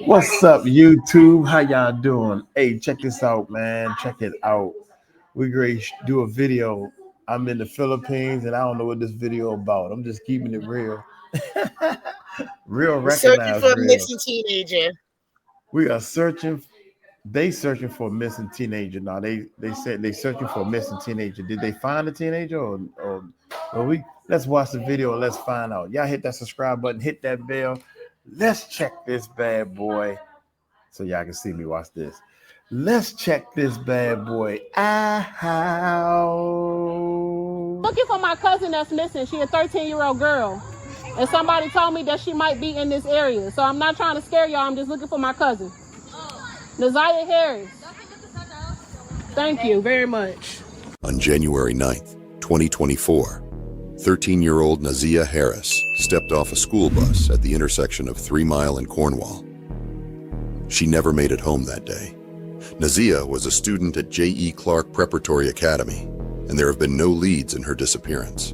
What's up, YouTube? How y'all doing? Hey, check this out, man. Check it out. We great do a video. I'm in the Philippines and I don't know what this video about. I'm just keeping it real. Real, searching for a real. missing teenager. We are searching. They searching for a missing teenager. Now they said they searching for a missing teenager. Did they find a teenager or let's watch the video and let's find out. Y'all hit that subscribe button, hit that bell. Let's check this bad boy so y'all can see me. Watch this. Let's check this bad boy out. Looking for my cousin that's missing. She a 13-year-old girl. And somebody told me that she might be in this area. So I'm not trying to scare y'all. I'm just looking for my cousin. Naziah Harris. Thank you very much. On January 9th, 2024, 13-year-old Naziah Harris stepped off a school bus at the intersection of 3 Mile and Cornwall. She never made it home that day. Naziah was a student at J.E. Clark Preparatory Academy, and there have been no leads in her disappearance.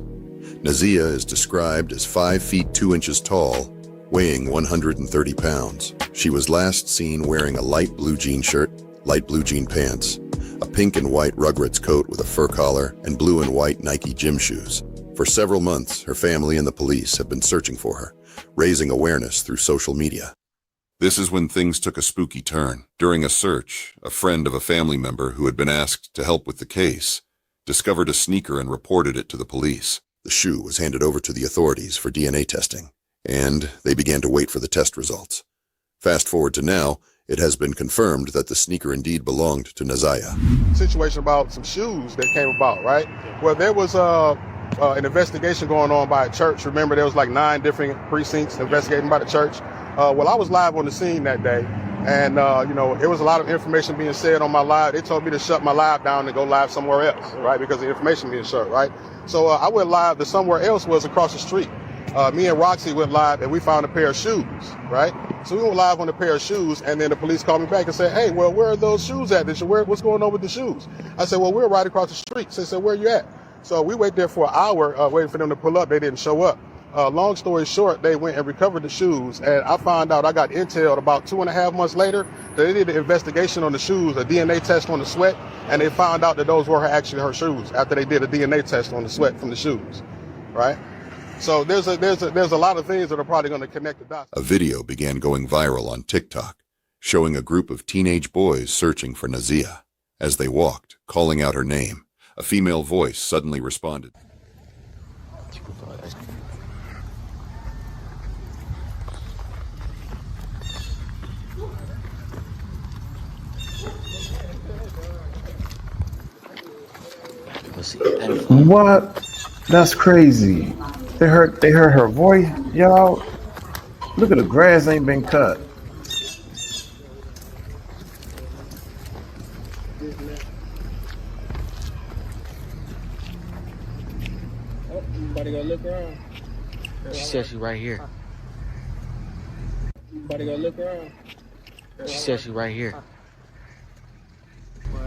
Naziah is described as 5 feet 2 inches tall, weighing 130 pounds. She was last seen wearing a light blue jean shirt, light blue jean pants, a pink and white Rugrats coat with a fur collar, and blue and white Nike gym shoes. For several months, her family and the police have been searching for her, raising awareness through social media. This is when things took a spooky turn. During a search, a friend of a family member who had been asked to help with the case discovered a sneaker and reported it to the police. The shoe was handed over to the authorities for DNA testing, and they began to wait for the test results. Fast forward to now, it has been confirmed that the sneaker indeed belonged to Naziah. Situation about some shoes that came about, right? Well, there was an investigation going on by a church. Remember, there was like 9 different precincts investigating by the church. Well, I was live on the scene that day, and it was a lot of information being said on my live. They told me to shut my live down and go live somewhere else, right? Because the information being shut, right? So I went live to somewhere else was across the street. Me and Roxy went live and we found a pair of shoes, right? So we went live on a pair of shoes, and then the police called me back and said, hey, well, where are those shoes at? What's going on with the shoes? I said, well, we're right across the street. So they said, where are you at? So we waited there for an hour waiting for them to pull up. They didn't show up. Long story short, they went and recovered the shoes, and I found out, I got intel about 2.5 months later that they did an investigation on the shoes, a DNA test on the sweat, and they found out that those were actually her shoes after they did a DNA test on the sweat from the shoes, right? So there's a lot of things that are probably going to connect the dots. A video began going viral on TikTok, showing a group of teenage boys searching for Naziah. As they walked, calling out her name, a female voice suddenly responded. What? That's crazy. They heard her voice, y'all. Look at the grass ain't been cut. Everybody go look around. She said she right here. Everybody go look around. She said she right here. You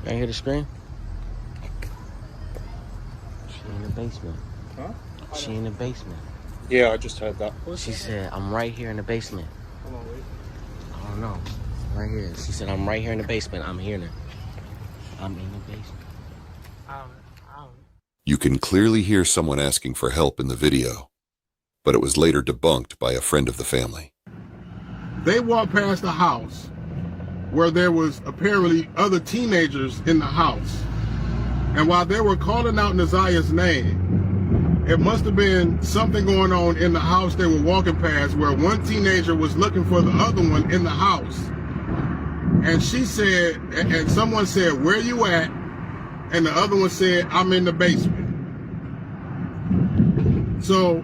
ain't hear the scream? She in the basement. Huh? She in the basement. Yeah, I just heard that. She said, I'm right here in the basement. Hold on, wait. I don't know. Right here. She said, I'm right here in the basement. I'm hearing her. I'm in the basement. You can clearly hear someone asking for help in the video, but it was later debunked by a friend of the family. They walked past a house where there was apparently other teenagers in the house. And while they were calling out Naziah's name, it must have been something going on in the house they were walking past where one teenager was looking for the other one in the house. And she said, and someone said, where you at? And the other one said, I'm in the basement. So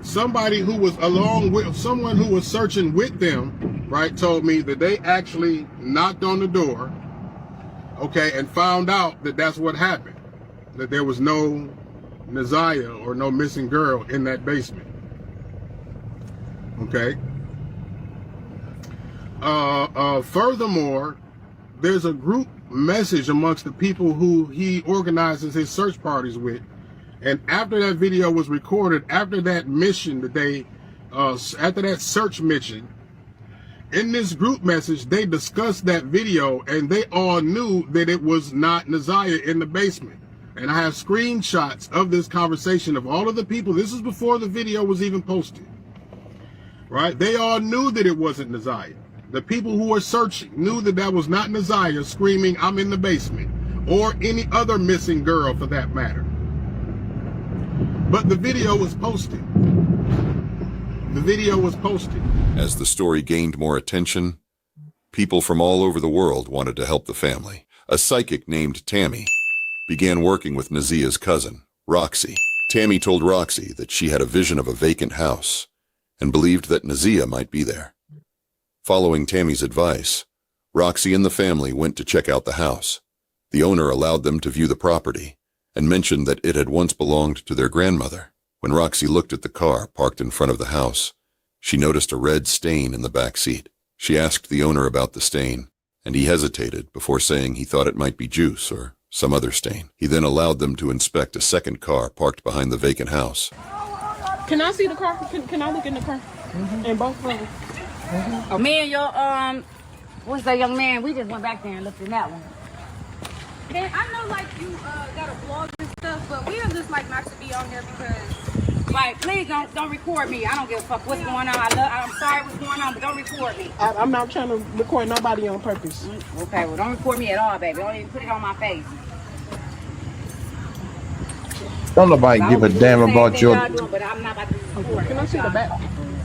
somebody who was along with, someone who was searching with them, right, told me that they actually knocked on the door, okay, and found out that that's what happened, that there was no Naziah or no missing girl in that basement, okay? Furthermore, there's a group message amongst the people who he organizes his search parties with. And after that video was recorded, after that mission that they after that search mission, in this group message, they discussed that video, and they all knew that it was not Naziah in the basement. And I have screenshots of this conversation of all of the people. This is before the video was even posted. Right? They all knew that it wasn't Naziah. The people who were searching knew that that was not Naziah screaming, "I'm in the basement," or any other missing girl for that matter. But the video was posted. The video was posted. As the story gained more attention, people from all over the world wanted to help the family. A psychic named Tammy began working with Naziah's cousin, Roxy. Tammy told Roxy that she had a vision of a vacant house and believed that Naziah might be there. Following Tammy's advice, Roxy and the family went to check out the house. The owner allowed them to view the property and mentioned that it had once belonged to their grandmother. When Roxy looked at the car parked in front of the house, she noticed a red stain in the back seat. She asked the owner about the stain, and he hesitated before saying he thought it might be juice or some other stain. He then allowed them to inspect a second car parked behind the vacant house. Can I see the car? Can I look in the car? And both of them. Oh, me and your what's that young man? We just went back there and looked in that one. Man, I know like you got a blog and stuff, but we would just like not to be on there because Like, please don't record me. I don't give a fuck what's going on. I'm sorry what's going on, but don't record me. I'm not trying to record nobody on purpose. Okay, well don't record me at all, baby. Don't even put it on my face. Don't nobody give a damn about your. But I'm not about to record. Can I see the back?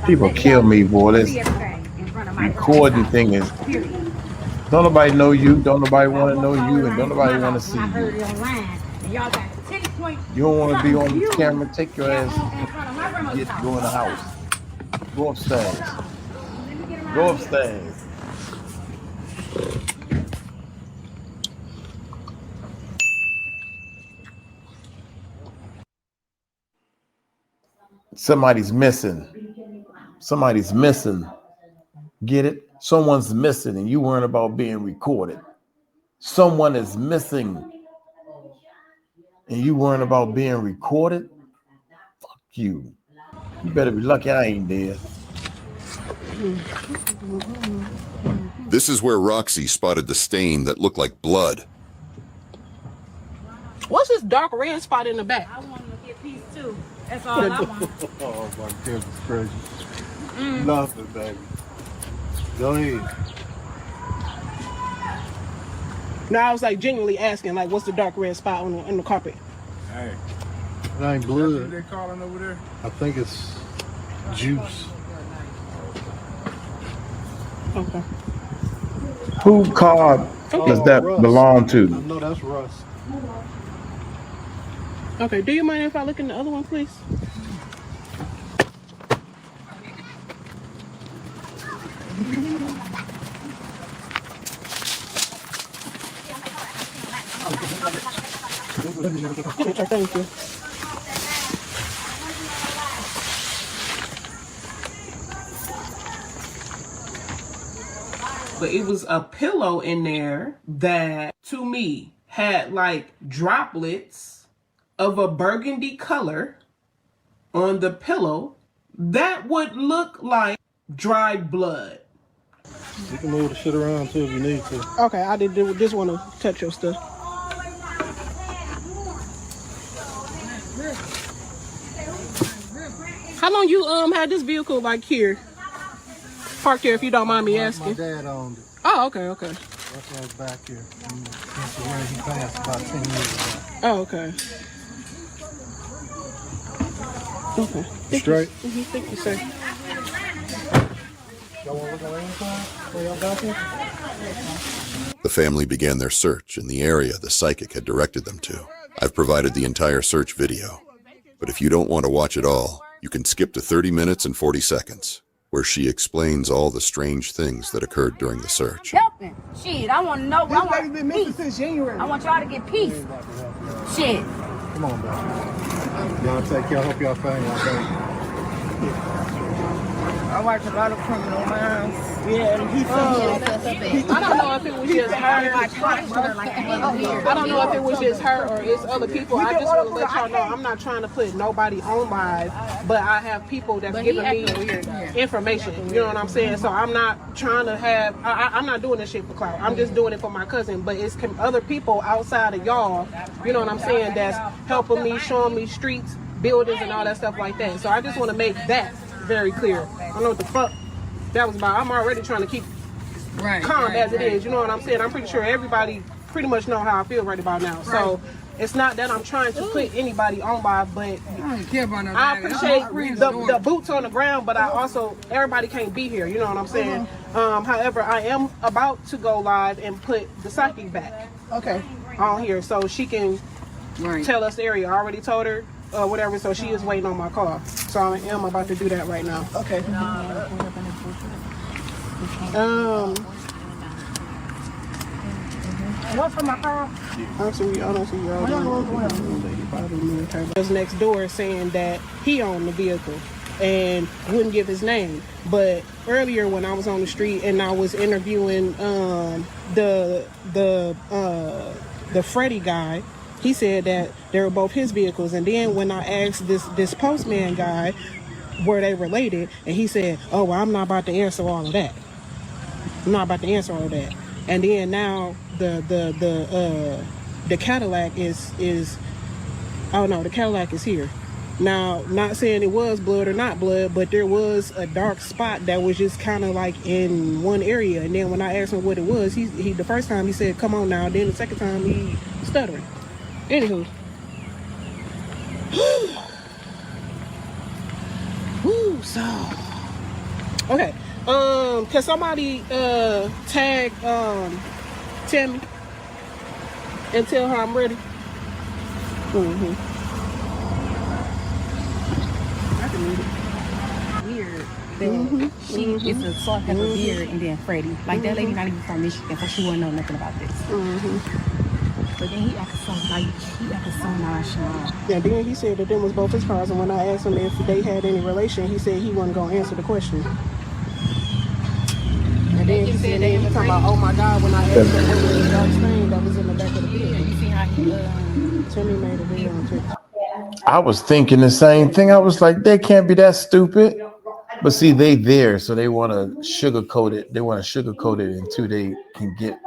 People kill me, boy. This In front of my recording thing is. Don't nobody know you. Don't nobody want to know you, and don't nobody want to see I heard you. it online. And y'all got 10 points. You don't want to be on the camera. Take your ass. In front of my grandma's house. Go in the house. Go upstairs. Go upstairs. Somebody's missing. Somebody's missing. Get it? Someone's missing and you weren't about being recorded. Someone is missing and you weren't about being recorded. Fuck you. You better be lucky I ain't dead. This is where Roxy spotted the stain that looked like blood. What's this dark red spot in the back? I want to get peace too. That's all I want. Oh my goodness gracious. Nothing, baby. Go ahead. No, I was like genuinely asking, like, what's the dark red spot on the carpet? Hey. It ain't blood. What they calling over there? I think it's juice. Okay. Who car does that Russ. belong I to? know that's Russ. Okay, do you mind if I look in the other one, please? Thank you. But it was a pillow in there that, to me, had like droplets of a burgundy color on the pillow that would look like dried blood. You can move the shit around too if you need to. Okay, I just want to touch your stuff. How long you had this vehicle like here? Parked here, if you don't mind me asking. My dad owned it. Oh, okay. That's why it's back here. Since when he passed about 10 years ago. Oh, okay. Okay. Straight? Thank you, sir. Y'all want to look on the inside? Where y'all got here? The family began their search in the area the psychic had directed them to. I've provided the entire search video, but if you don't want to watch it all, you can skip to 30 minutes and 40 seconds, where she explains all the strange things that occurred during the search. Helping. Shit, I want to know. This lady's been missing since January. I want y'all to get peace. Shit. Come on, baby. Y'all take care. I hope y'all find y'all baby. I watch a lot of Criminal Minds. Yeah, and I don't know if it was just her. I don't know if it was just her or it's other people. I just want to let y'all know I'm not trying to put nobody on live, but I have people that's giving me information. You know what I'm saying? So I'm not trying to have. I'm not doing this shit for clout. I'm just doing it for my cousin. But it's other people outside of y'all. You know what I'm saying? That's helping me, showing me streets, buildings, and all that stuff like that. So I just want to make that very clear. I don't know what the fuck that was about. I'm already trying to keep calm as it is. You know what I'm saying? I'm pretty sure everybody pretty much know how I feel right about now. So it's not that I'm trying to put anybody on live, but I appreciate the boots on the ground, but I also, everybody can't be here. You know what I'm saying? However, I am about to go live and put the psychic back on here so she can tell us the area. I already told her whatever, so she is waiting on my call. So I am about to do that right now. Okay. What's for my car? I don't see you. Was next door saying that he owned the vehicle and wouldn't give his name. But earlier when I was on the street and I was interviewing the Freddie guy, he said that they were both his vehicles. And then when I asked this postman guy were they related, and he said, "Oh, well, I'm not about to answer all of that. I'm not about to answer all of that." And then now the Cadillac is oh no, the Cadillac is here. Now, not saying it was blood or not blood, but there was a dark spot that was just kind of like in one area. And then when I asked him what it was, he the first time he said, "Come on now." Then the second time he stuttering. Anywho. Woo, so okay. Can somebody tag Tammy and tell her I'm ready? I can read it. Weird that she is a salt pepper beard and then Freddie. Like that lady not even from Michigan, so she wouldn't know nothing about this. But then he acted so nonchalant. Yeah, then he said that them was both his cars, and when I asked him if they had any relation, he said he wasn't gonna answer the question. And then he said he talking about, "Oh my God," when I asked him what was the dark stain that was in the back of the vehicle. You see how he Timmy made a video on TikTok. I was thinking the same thing. I was like, they can't be that stupid. But see, they there, so they want to sugarcoat it. They want to sugarcoat it until they can get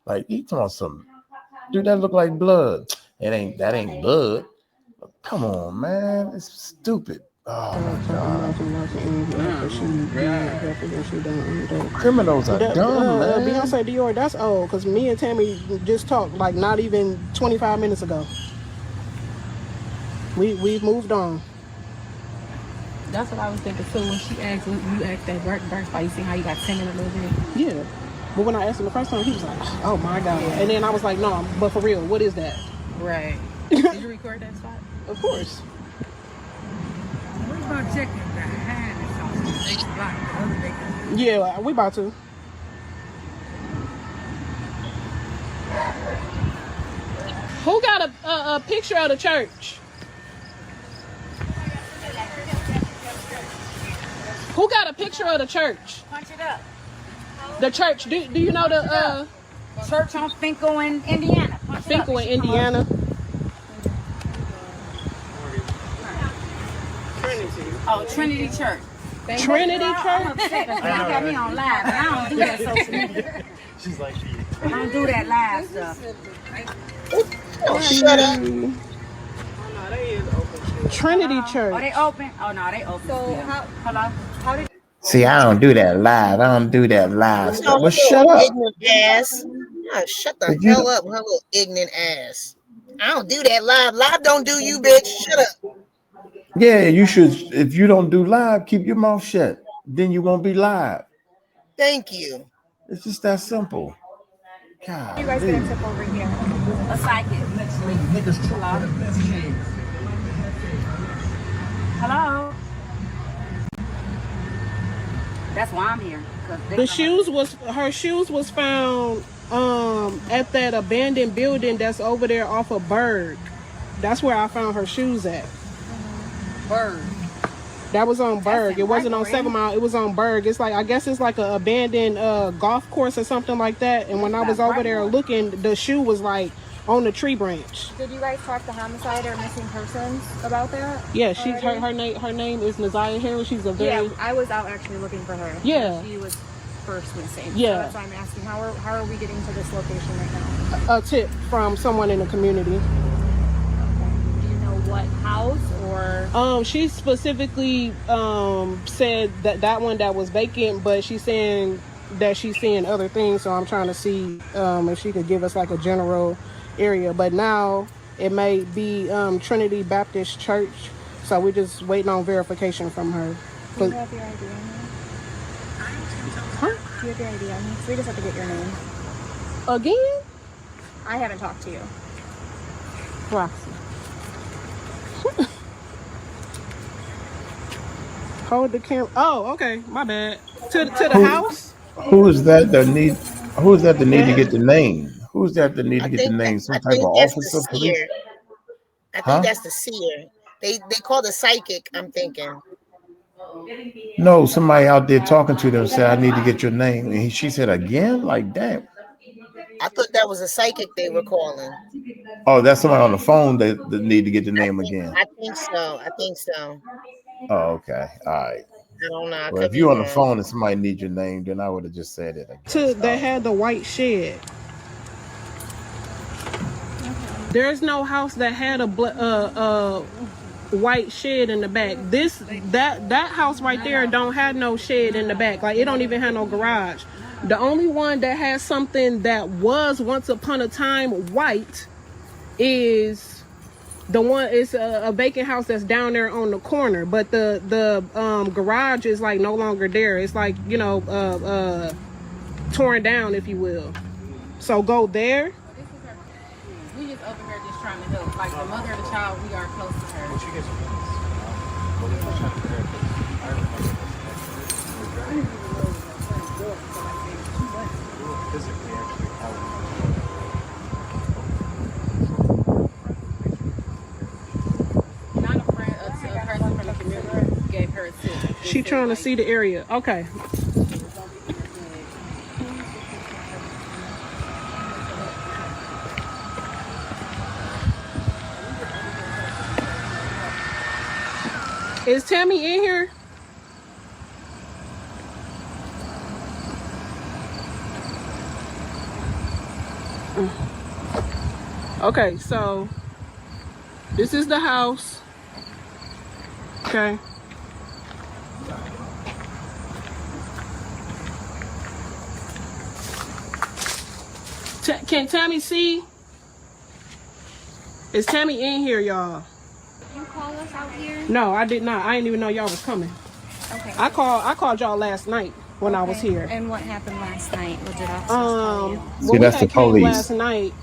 like, you talking about something. Dude, that look like blood. That ain't blood. Come on, man. It's stupid. Oh my God. Criminals are dumb, man. Beyonce Dior, that's old, because me and Tammy just talked like not even 25 minutes ago. We've moved on. That's what I was thinking too when she asked, when you asked that birth spot, you see how you got timid a little bit? Yeah. But when I asked him the first time, he was like, "Oh my God." And then I was like, "No, but for real, what is that?" Right. Did you record that spot? Of course. What about checking the hand or something? They can block the other niggas. Yeah, we about to. Who got a picture of the church? Who got a picture of the church? Punch it up. The church. Do you know the church on Finkel in Indiana? Finkel in Indiana. Oh, Trinity Church. Trinity Church? I'm upset because they got me on live, and I don't do that social media. She's like, I don't do that live stuff. Oh, shut up. Trinity Church. Are they open? Oh no, they open. So hello? How did? See, I don't do that live. I don't do that live stuff. Well, shut up. Ignorant ass. Oh, shut the hell up, her little ignorant ass. I don't do that live. Live don't do you, bitch. Shut up. Yeah, you should. If you don't do live, keep your mouth shut. Then you won't be live. Thank you. It's just that simple. God. You guys gonna tip over here. A psychic. Hello. That's why I'm here. Her shoes was found at that abandoned building that's over there off of Berg. That's where I found her shoes at. Berg. That was on Berg. It wasn't on 7 Mile. It was on Berg. It's like, I guess it's like an abandoned golf course or something like that. And when I was over there looking, the shoe was like on the tree branch. Did you guys talk to homicide or missing persons about that? Yeah, she's her name is Naziah Harris. She's a very... Yeah, I was out actually looking for her. Yeah. She was first missing. Yeah. So that's why I'm asking, how are we getting to this location right now? A tip from someone in the community. What house or she specifically said that one that was vacant, but she's saying that she's seeing other things, so I'm trying to see if she could give us like a general area. But now it may be Trinity Baptist Church, so we're just waiting on verification from her. Do you have your ID on you? Huh? Do you have your ID on you? So we just have to get your name. Again? I haven't talked to you. Roxy. Hold the camera. Oh, okay. My bad. To the house. Who is that that need? Who is that that need to get the name? Who's that that need to get the name? Some type of officer, police? I think that's the seer. They call the psychic. I'm thinking. No, somebody out there talking to them said, "I need to get your name," and she said again, like that. I thought that was a psychic they were calling. Oh, that's somebody on the phone that need to get the name again. I think so. Oh, okay. All right. I don't know. Well, if you're on the phone and somebody needs your name, then I would have just said it. They had the white shed. There's no house that had a white shed in the back. That house right there don't have no shed in the back. Like, it don't even have no garage. The only one that has something that was once upon a time white is the one. It's a vacant house that's down there on the corner, but the garage is like no longer there. It's like, you know, torn down, if you will. So go there. We just over here just trying to help. Like, the mother of the child, we are close to her. Not a friend, a person from the community gave her a tip. She trying to see the area. Okay. Is Tammy in here? Okay, so this is the house. Okay. Can Tammy see? Is Tammy in here, y'all? You call us out here? No, I did not. I didn't even know y'all was coming. Okay. I called y'all last night when I was here. And what happened last night? What did officers tell you? See, that's the police. Last night,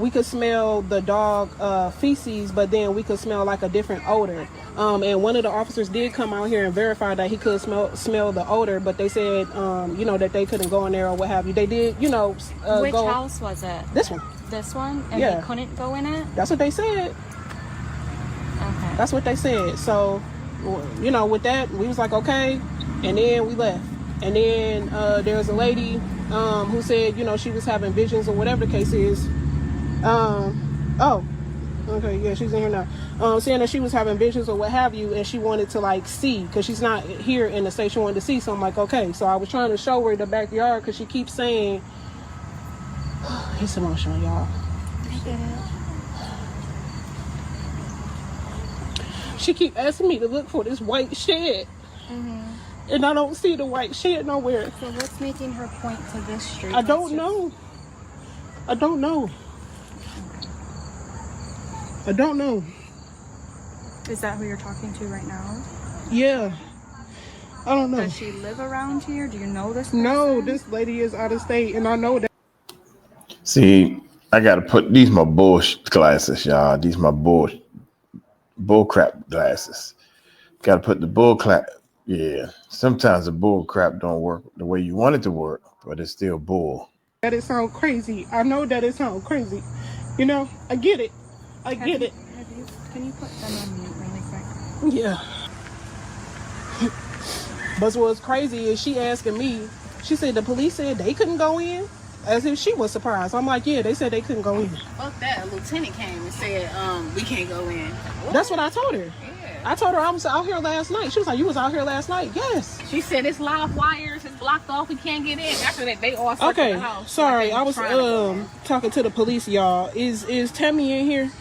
we could smell the dog feces, but then we could smell like a different odor. And one of the officers did come out here and verify that he could smell the odor, but they said, you know, that they couldn't go in there or what have you. They did, you know, Which house was it? This one. This one? And Yeah. they couldn't go in it? That's what they said. Okay. That's what they said. So, you know, with that, we was like, okay. And then we left. And then there was a lady who said, you know, she was having visions or whatever the case is. Oh, okay, yeah, she's in here now. Saying that she was having visions or what have you, and she wanted to like see, because she's not here in the state. She wanted to see. So I'm like, okay. So I was trying to show her the backyard, because she keeps saying, it's emotional, y'all. I get it. She keep asking me to look for this white shed. And I don't see the white shed nowhere. So what's making her point to this street? I don't know. I don't know. I don't know. Is that who you're talking to right now? Yeah. I don't know. Does she live around here? Do you know this person? No, this lady is out of state, and I know that. See, I gotta put these my bullshit glasses, y'all. These my bull crap glasses. Gotta put the bull crap. Yeah, sometimes the bull crap don't work the way you want it to work, but it's still bull. That it sounds crazy. I know that it sounds crazy. You know, I get it. I get it. Can you put them on mute really quick? Yeah. But what's crazy is she asking me, she said the police said they couldn't go in, as if she was surprised. I'm like, yeah, they said they couldn't go in. Fuck that. A lieutenant came and said, we can't go in. What? That's what I told her. Yeah. I told her I was out here last night. She was like, you was out here last night? Yes. She said it's live wires, it's blocked off, we can't get in. After that, they all searched the house. Sorry, I was talking to the police, y'all. Is Tammy in here?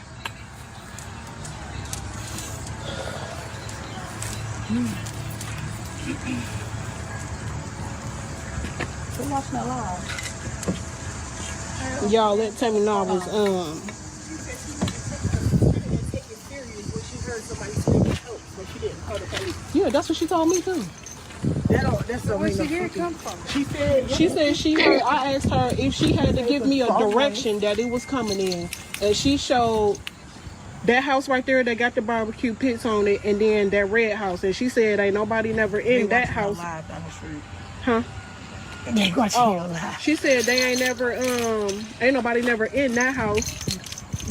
We're watching that live. Y'all let Tammy know I was yeah, that's what she told me too. That's where she did come from. She said she heard. I asked her if she had to give me a direction that it was coming in, and she showed that house right there that got the barbecue pits on it, and then that red house, and she said ain't nobody never in that house. Huh? She said they ain't nobody never in that house.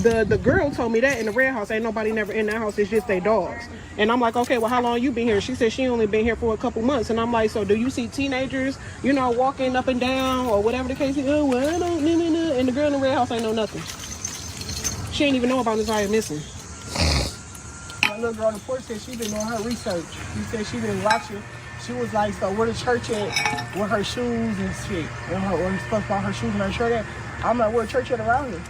The girl told me that in the red house ain't nobody never in that house. It's just their dogs. And I'm like, okay, well, how long you been here? She said she only been here for a couple months. And I'm like, so do you see teenagers, walking up and down or whatever the case is? Oh, well, I don't, and the girl in the red house ain't know nothing. She ain't even know about Nasiah missing. My little girl on the porch said she been doing her research. She said she been watching. She was like, so where the church at with her shoes and shit? And stuff about her shoes and her shirt at. I'm like, where the church at around here?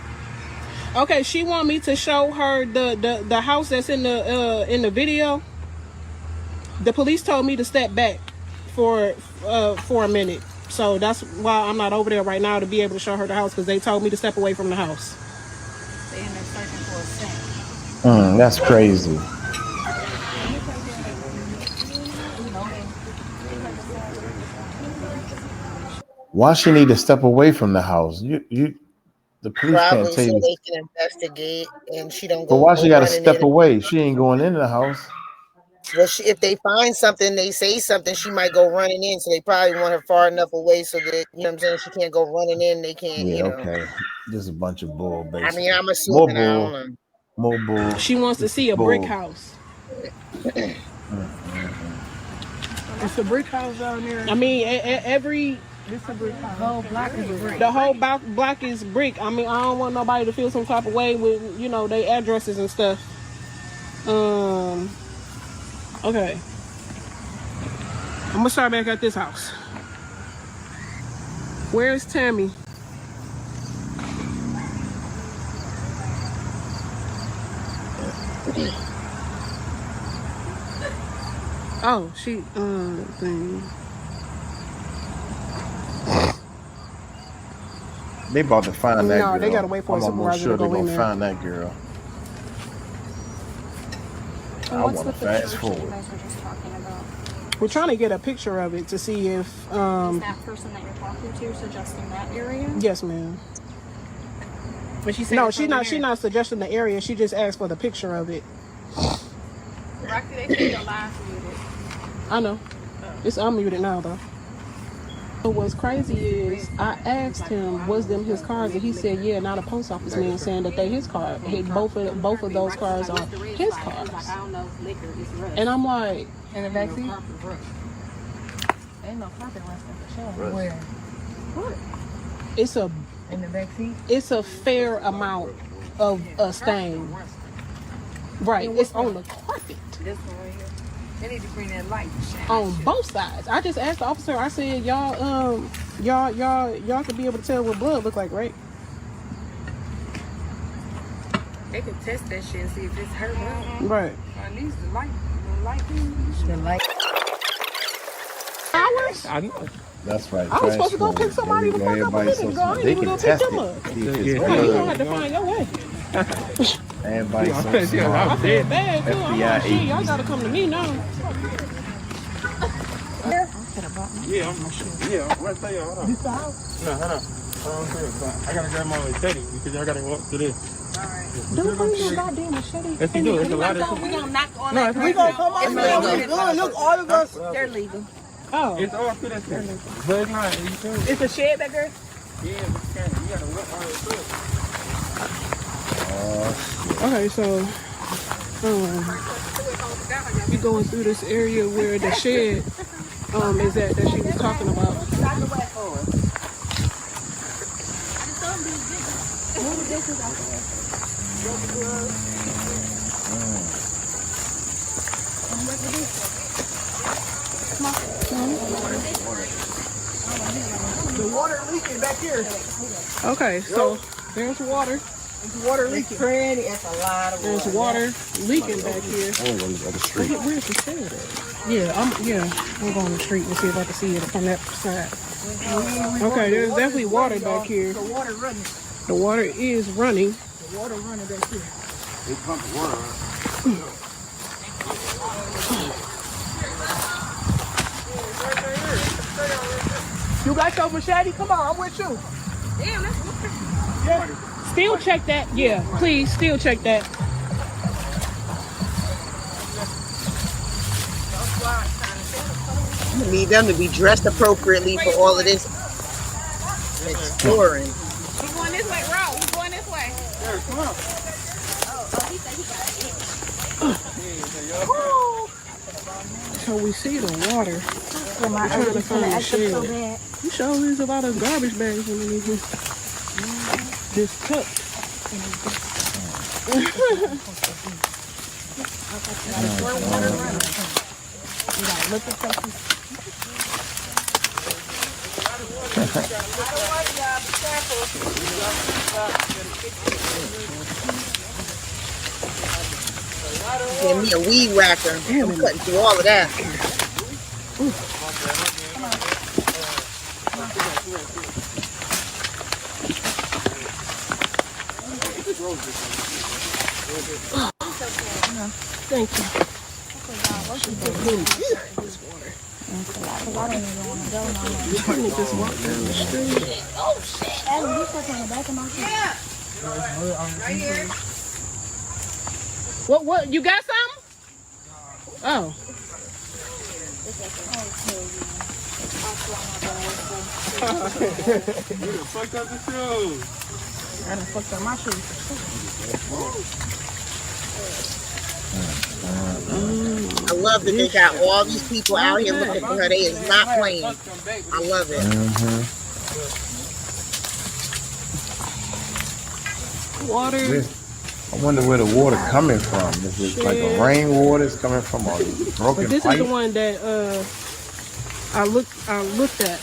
Okay, she want me to show her the house that's in the video. The police told me to step back for a minute, so that's why I'm not over there right now to be able to show her the house, because they told me to step away from the house. They in there searching for a scent. That's crazy. Why she need to step away from the house? The police Probably can't tell so you. they can investigate, and she don't go. But why she got to running step in. away? She ain't going into the house. Well, if they find something, they say something, she might go running in. So they probably want her far enough away so that, you know what I'm saying, she can't go running in. They can't, Yeah, okay. Just a bunch of bull, basically. I mean, I'm assuming, I don't know. More bull. She wants to see a brick house. It's a brick house down there. I mean, every... It's a brick house. The whole block is brick. The whole block is brick. I mean, I don't want nobody to feel some type of way with, their addresses and stuff. Okay. I'm gonna start back at this house. Where's Tammy? Oh, she thing. They about to find that girl. No, they gotta wait for a supervisor sure to go in they're there. gonna find that girl. And I what's want to with the fast church forward. you guys were just talking about? We're trying to get a picture of it to see if Is that person that you're talking to suggesting that area? Yes, ma'am. But she said No, she's not suggesting the area. She just asked for the picture of it. Rocky, they said your line's muted. I know. It's unmuted now though. But what's crazy is I asked him, was them his cars? And he said, yeah, not a post office man saying that they his car. Both of those cars are his cars. And I'm like, In the backseat? Ain't no carpet resting for sure. Where? what? In the backseat? It's a fair amount of a stain. Right, it's on the carpet. This one right here. They need to bring that light. On both sides. I just asked the officer, I said, y'all could be able to tell what blood look like, right? They could test that shit and see if it's her blood. Right. At least the light. Hours? I know. That's right. I was supposed to go pick somebody the fuck up a minute ago. I didn't even go pick them up. Right, you gonna have to find your way. Everybody so I smart. feel bad too. I'm FBI like, shit, y'all gotta come to me now. Yeah, I'm right there. Hold on. This the house? No, hold on. I gotta grab my machete because y'all gotta walk through this. Don't bring your goddamn machete. Yes, you do. It's a lot of. We gonna knock on No, that. it's We gonna come on. It's legal. Look, all of us. They're legal. Oh. It's all through that stuff. But it's not. You feel me? It's a shed back there? Yeah, but you gotta walk all the way through. Okay, so You going through this area where the shed is at that she was talking about. The water leaking back here. Okay, so there's water. There's water leaking. Pretty, it's a lot of There's water leaking back here. Oh, on the street. Where's the shed at? Yeah, we'll go on the street and see if I can see it from that side. Okay, there's definitely water back here. The water running. The water is running. The water running back here. They pump the water out. You got your machete? Come on, I'm with you. Damn, that's Still check that. Yeah, please, still check that. You need them to be dressed appropriately for all of this exploring. He's going this way, bro. He's going this way. So we see the water. We're trying to find the shed. You sure there's a lot of garbage bags underneath here. Just tucked. Give me a weed whacker. I'm cutting through all of that. Thank you. Just walk down the street. Oh, shit. Yeah. Right here. What? You got something? Oh. You done fucked up the shoes. I done fucked up my shoes. I love that they got all these people out here looking for her. They is not playing. I love it. Water. I wonder where the water coming from. Is it like a rainwater is coming from a broken But this pipe? is the one that I looked at.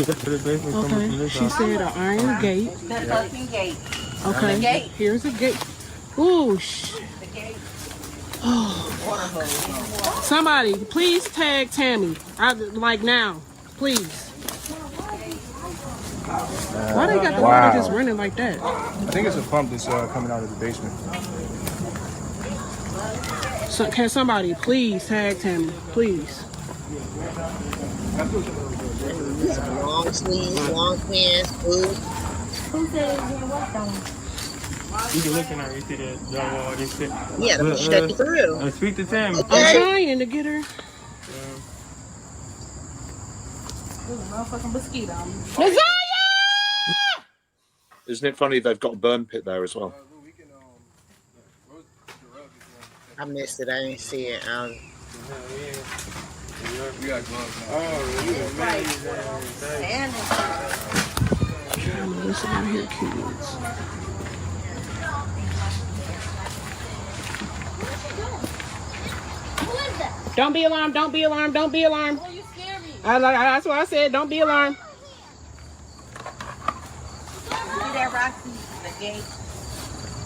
Okay, she said an iron gate. The fucking gate. Okay, gate. Here's a gate. Ooh, Somebody, please tag Tammy. Like now, please. Why they got the water just running like that? I think it's a pump that's coming out of the basement. So, can somebody please tag Tammy, please? Long sleeves, long pants, boots. Who said it didn't work on him? You can look in her, you see the wall, this shit. Yeah, the machete through. Speak to Tammy. Okay. I'm trying to get her. There's a motherfucking mosquito. Isn't it funny they've got a burn pit there as well? I missed it. I didn't see it. We got gloves now. Listen out here, kids. Don't be alarmed. Don't be alarmed. Don't be alarmed. Oh, you scared me. That's what I said. Don't be alarmed. See that, Roxy? The gate.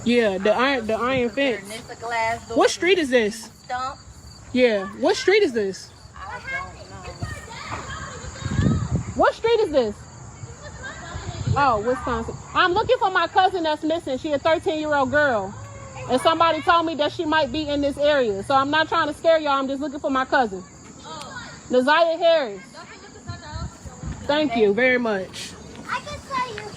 Yeah, the iron fence. It's a glass door. What street is this? Stump. Yeah, what street is this? I don't know. What street is this? Oh, Wisconsin. I'm looking for my cousin that's missing. She a 13-year-old girl. And somebody told me that she might be in this area. So I'm not trying to scare y'all. I'm just looking for my cousin. Naziah Harris. Thank you very much. I can tell you.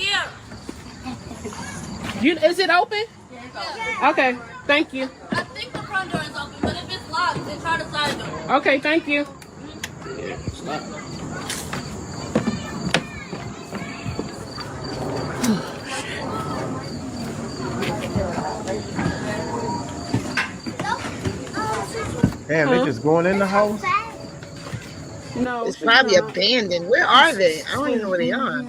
Here. Is it open? Yeah. Okay, thank you. I think the front door is open, but if it's locked, then try the side door. Okay, thank you. Yeah, stop. Damn, they just going in the house? No, It's she's probably not. abandoned. Where are they? I don't even know where they are. It's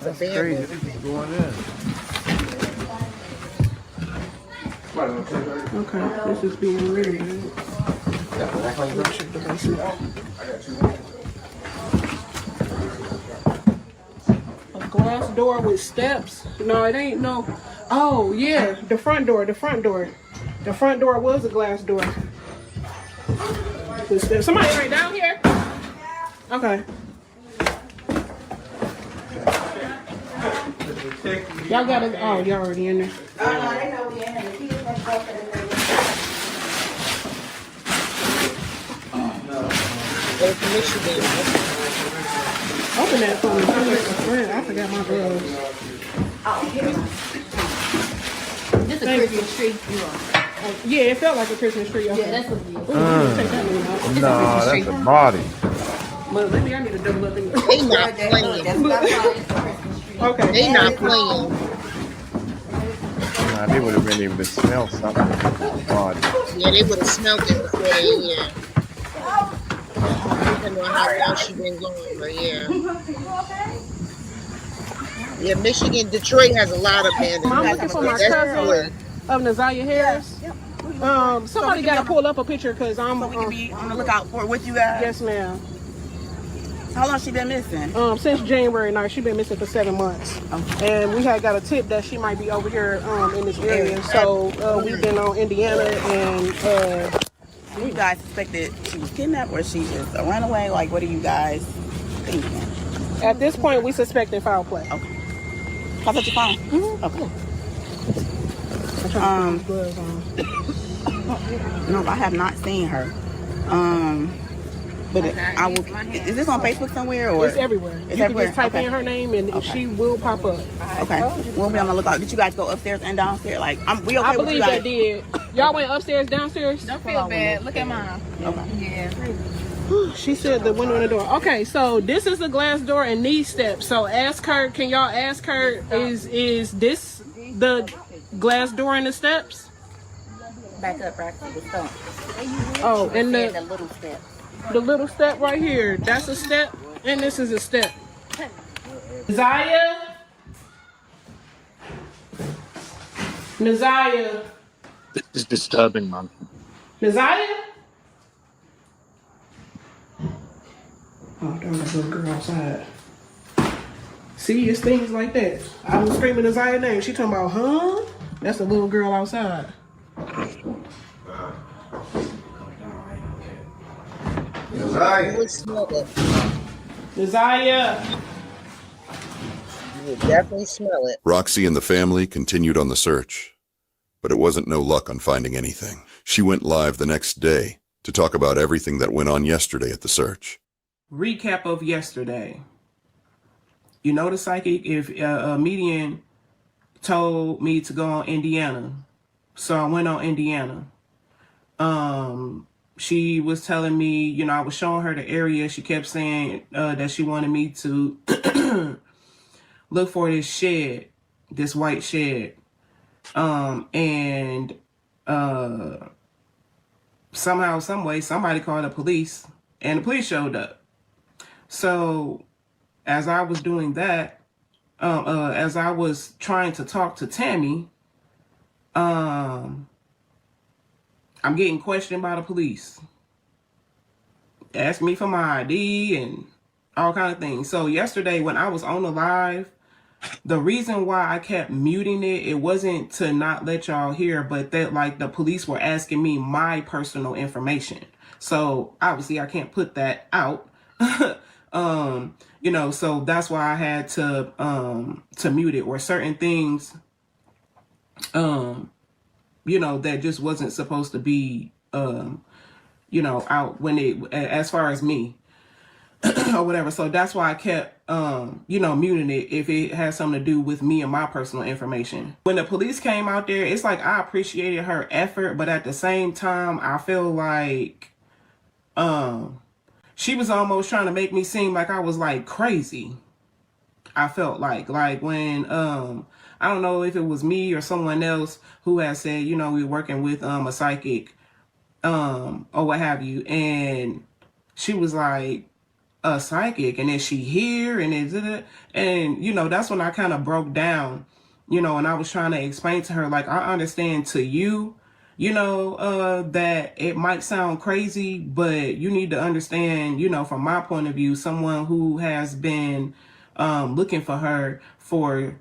That's crazy. abandoned. They just going in. Okay, this is being really good. A glass door with steps? No, it ain't no. Oh yeah, the front door. The front door. The front door was a glass door. With steps. Somebody right down here. Okay. Y'all got it. Oh, y'all already in there. Go to Michigan. Open that for me. I forgot my gloves. This is a Christmas tree. Yeah, it felt like a Christmas tree. Okay. Yeah, that's what it is. Ooh, take that one out. No, that's a body. But maybe I need to double up in They not playing. Okay. They not playing. Nah, they would have been able to smell something. Body. Yeah, they would have smelled it before they here. Depending on how long she been going, but yeah. Yeah, Michigan, Detroit has a lot of abandoned I'm buildings. looking for my That's cousin good. of Naziah Harris. Somebody got to pull up a picture because I'm. So we can be on the lookout for it with you guys. Yes, ma'am. How long she been missing? Since January 9th, she been missing for 7 months, and we had got a tip that she might be over here in this area. So we've been on Indiana, and you guys suspected she was kidnapped or she just a runaway? Like, what are you guys thinking? At this point, we suspecting foul play. Okay. How's that your phone? Okay. No, I have not seen her. But I will. Is this on Facebook somewhere or? It's everywhere. It's you everywhere. can just type in her name and she will pop up. Okay. We'll be on the lookout. Did you guys go upstairs and downstairs? Like, we okay I with you believe guys? they did. Y'all went upstairs, downstairs? Don't feel bad. Look at mine. Okay. Yeah. She said the window and the door. Okay, so this is the glass door and these steps. So ask her, can y'all ask her, is this the glass door and the steps? Back up right to the stump. Oh, and The the little step. little step right here, that's a step, and this is a step. Naziah? Naziah? This is disturbing, man. Naziah? Oh, there's that little girl outside. See, it's things like that. I was screaming Naziah's name. She talking about, huh? That's a little girl outside. You would smell it. Naziah. You would definitely smell it. Roxy and the family continued on the search, but it wasn't no luck on finding anything. She went live the next day to talk about everything that went on yesterday at the search. Recap of yesterday. You know the psychic, if a median told me to go on Indiana. So I went on Indiana. She was telling me, I was showing her the area. She kept saying that she wanted me to look for this shed, this white shed. And somehow, some way, somebody called the police and the police showed up. So as I was doing that, as I was trying to talk to Tammy, I'm getting questioned by the police. Ask me for my ID and all kind of things. So yesterday when I was on the live, the reason why I kept muting it wasn't to not let y'all hear, but that like the police were asking me my personal information. So obviously I can't put that out. So that's why I had to mute it, or certain things, that just wasn't supposed to be, out when it, as far as me or whatever. So that's why I kept, muting it if it had something to do with me and my personal information. When the police came out there, it's like I appreciated her effort, but at the same time, I feel like, she was almost trying to make me seem like I was like crazy. I felt like when I don't know if it was me or someone else who had said, you know, we were working with a psychic or what have you, and she was like, a psychic, and is she here, and is it, and you know, that's when I kind of broke down, you know, and I was trying to explain to her, like, I understand to you, you know, that it might sound crazy, but you need to understand, you know, from my point of view, someone who has been looking for her for,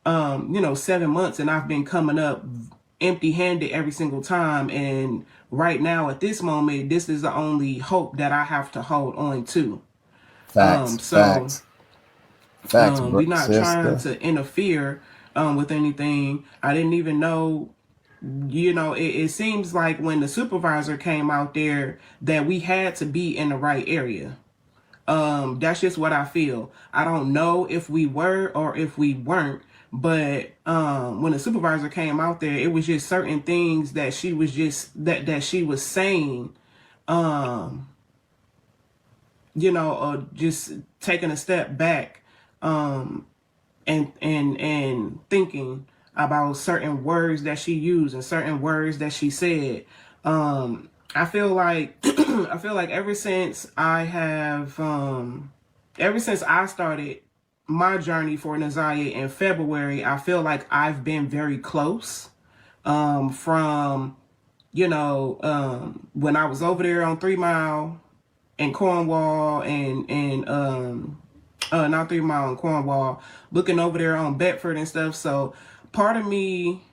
you know, 7 months, and I've been coming up empty-handed every single time, and right now at this moment, this is the only hope that I have to hold on to. Facts. We're not trying sister. to interfere with anything. I didn't even know, you know, it seems like when the supervisor came out there that we had to be in the right area. That's just what I feel. I don't know if we were or if we weren't, but when the supervisor came out there, it was just certain things that she was just that she was saying, you know, just taking a step back, and thinking about certain words that she used and certain words that she said. I feel like I feel like ever since I started my journey for Naziah in February, I feel like I've been very close. From, you know, when I was over there on 3 Mile in Cornwall and not 3 Mile in Cornwall, looking over there on Bedford and stuff. So part of me,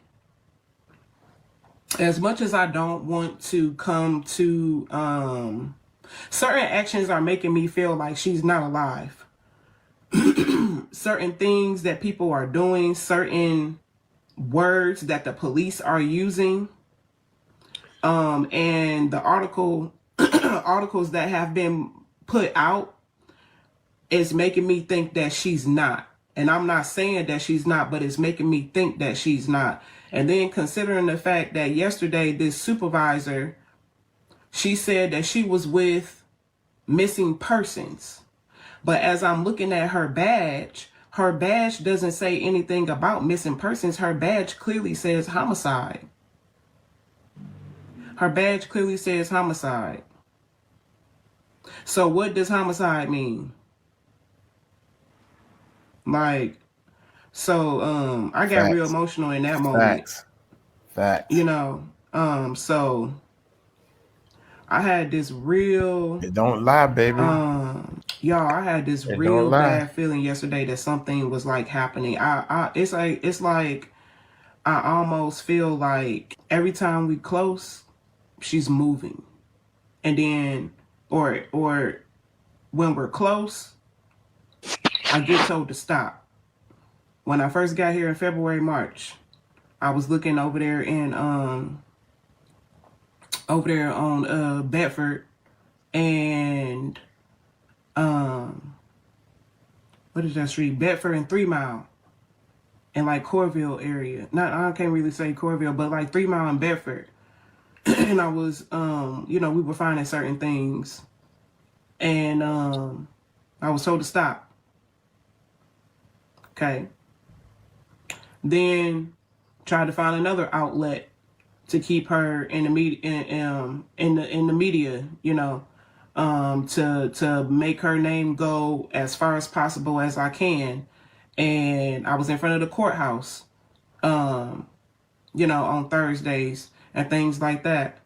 as much as I don't want to come to, certain actions are making me feel like she's not alive. Certain things that people are doing, certain words that the police are using, and the articles that have been put out is making me think that she's not. And I'm not saying that she's not, but it's making me think that she's not. And then considering the fact that yesterday this supervisor, she said that she was with missing persons. But as I'm looking at her badge doesn't say anything about missing persons. Her badge clearly says homicide. Her badge clearly says homicide. So what does homicide mean? Like, so I got real emotional in that moment. Facts. You know, so I had this real, It don't lie, baby. y'all, I had this real bad feeling yesterday that something was like happening. It's like I almost feel like every time we close, she's moving. And then, or when we're close, I get told to stop. When I first got here in February, March, I was looking over there in over there on Bedford and what is that street? Bedford and 3 Mile in like Corville area. Not, I can't really say Corville, but like 3 Mile in Bedford. And I was you know, we were finding certain things, and I was told to stop. Okay. Then tried to find another outlet to keep her in the media, in the media, you know, to make her name go as far as possible as I can. And I was in front of the courthouse, you know, on Thursdays and things like that.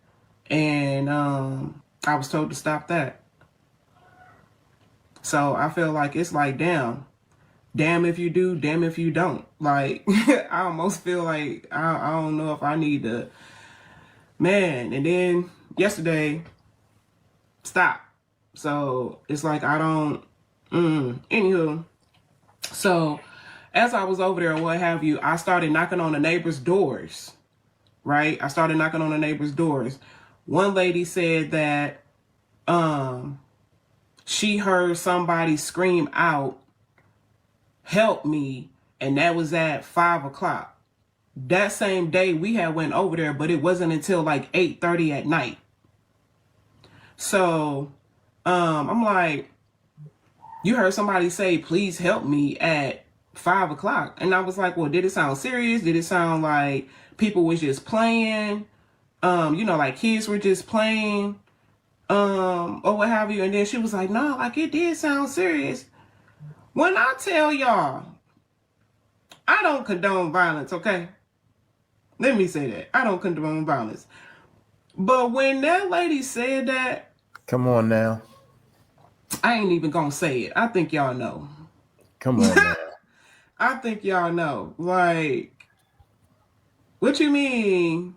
And I was told to stop that. So I feel like it's like, damn if you do, damn if you don't. Like, I almost feel like I don't know if I need to, man. And then yesterday, stop. So it's like I don't, anywho. So as I was over there or what have you, I started knocking on the neighbors' doors, right? I started knocking on the neighbors' doors. One lady said that she heard somebody scream out, "Help me," and that was at 5 o'clock. That same day we had went over there, but it wasn't until like 8:30 at night. So I'm like, you heard somebody say, please help me at 5 o'clock. And I was like, well, did it sound serious? Did it sound like people was just playing? Like kids were just playing, or what have you. And then she was like, no, like it did sound serious. When I tell y'all, I don't condone violence, okay? Let me say that. I don't condone violence. But when that lady said that, come on now. I ain't even gonna say it. I think y'all know. Come on now. I think y'all know. Like, what you mean?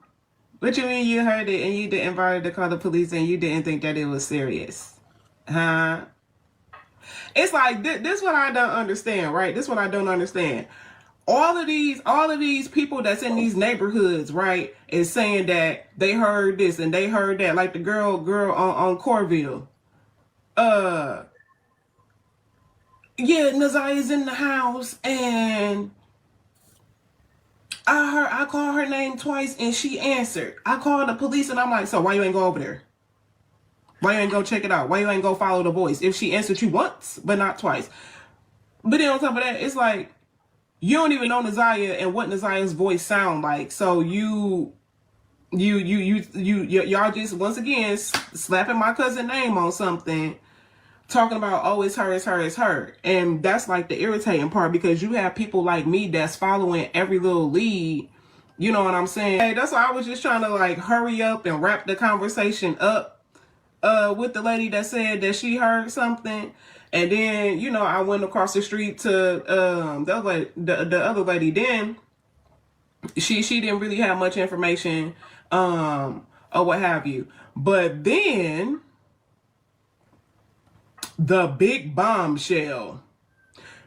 What you mean you heard it and you didn't bother to call the police and you didn't think that it was serious? Huh? It's like, this what I don't understand, right? This what I don't understand. All of these people that's in these neighborhoods, right, is saying that they heard this and they heard that. Like the girl on Corville. Yeah, Nazia's in the house and I called her name twice and she answered. I called the police and I'm like, so why you ain't go over there? Why you ain't go check it out? Why you ain't go follow the voice? If she answered you once, but not twice. But then on top of that, it's like, you don't even know Nazia and what Nazia's voice sound like. So y'all just, once again, slapping my cousin's name on something, talking about, oh, it's her, it's her, it's her. And that's like the irritating part, because you have people like me that's following every little lead. You know what I'm saying? Hey, that's why I was just trying to like hurry up and wrap the conversation up with the lady that said that she heard something. And then, I went across the street to the other lady. Then she didn't really have much information or what have you. But then the big bombshell.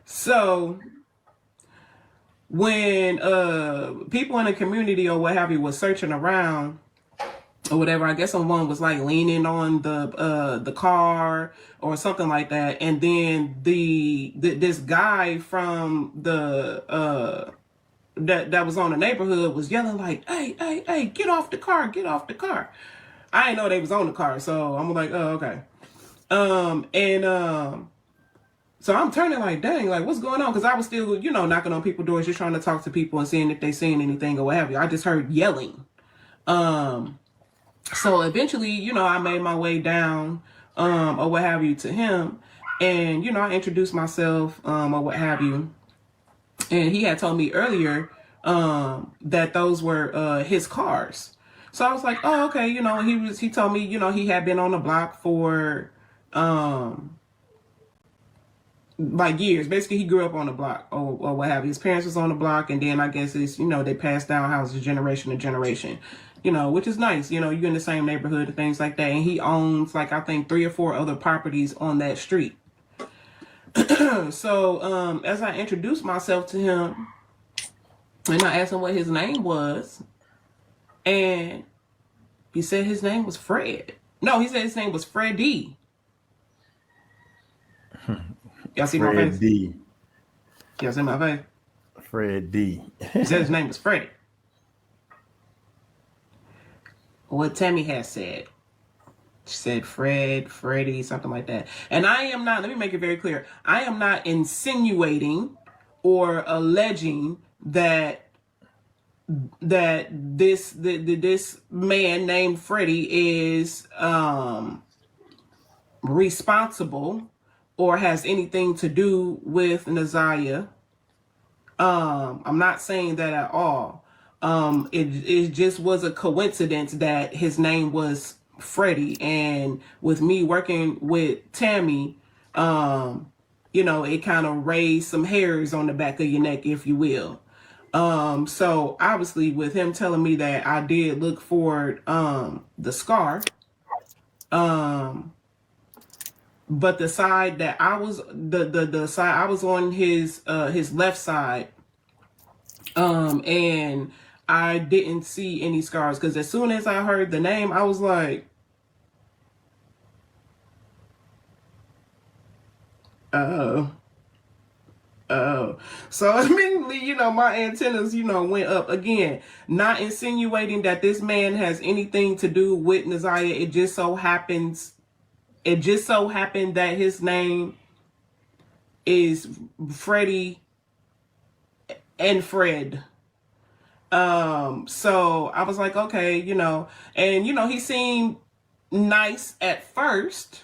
So when people in the community or what have you was searching around or whatever, I guess someone was like leaning on the car or something like that, and then this guy from the that was on the neighborhood was yelling like, hey, get off the car, get off the car. I didn't know they was on the car, so I'm like, oh, okay. So I'm turning like, dang, like what's going on? Because I was still, knocking on people's doors, just trying to talk to people and seeing if they seen anything or what have you. I just heard yelling. So eventually, I made my way down, or what have you, to him. And, I introduced myself, or what have you. And he had told me earlier, that those were, his cars. So I was like, oh, okay. He told me, he had been on the block for, like years. Basically, he grew up on the block or what have you. His parents was on the block. And then I guess it's, they passed down houses generation to generation. Which is nice. You're in the same neighborhood and things like that. And he owns, like, I think 3 or 4 other properties on that street. So, as I introduced myself to him, and I asked him what his name was, and he said his name was Fred. No, he said his name was Freddie. Y'all see my face? Fred D. Y'all see my face? Fred D. He said his name was Freddie. What Tammy has said. She said Fred, Freddie, something like that. And I am not, let me make it very clear, I am not insinuating or alleging that this man named Freddie is responsible or has anything to do with Nazia. I'm not saying that at all. It just was a coincidence that his name was Freddie, and with me working with Tammy, it kind of raised some hairs on the back of your neck, if you will. So obviously with him telling me that, I did look for the scar. But the side that I was, the side I was on his left side, and I didn't see any scars, because as soon as I heard the name, I was like, oh. So immediately, my antennas, went up again. Not insinuating that this man has anything to do with Nazia. It just so happens it just so happened that his name is Freddie and Fred. So I was like, okay, and he seemed nice at first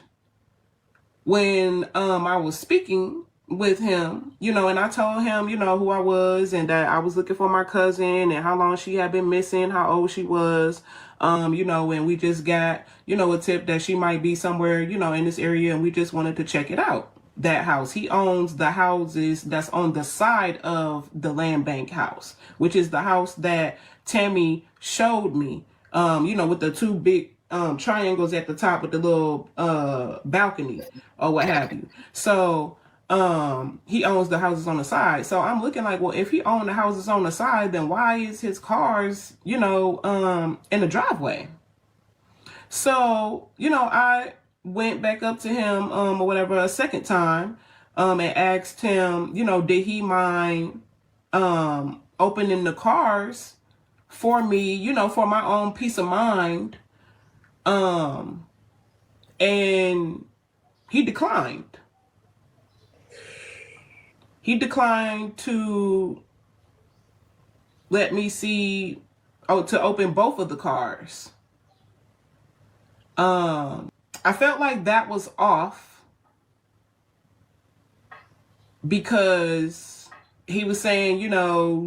when I was speaking with him, and I told him, who I was and that I was looking for my cousin and how long she had been missing, how old she was, and we just got, a tip that she might be somewhere, in this area, and we just wanted to check it out. That house, he owns the houses that's on the side of the land bank house, which is the house that Tammy showed me, with the two big triangles at the top with the little balcony or what have you. So he owns the houses on the side. So I'm looking like, well, if he owned the houses on the side, then why is his cars, in the driveway? So, I went back up to him or whatever a second time and asked him, did he mind opening the cars for me, for my own peace of mind. And he declined. He declined to let me see, to open both of the cars. I felt like that was off because he was saying,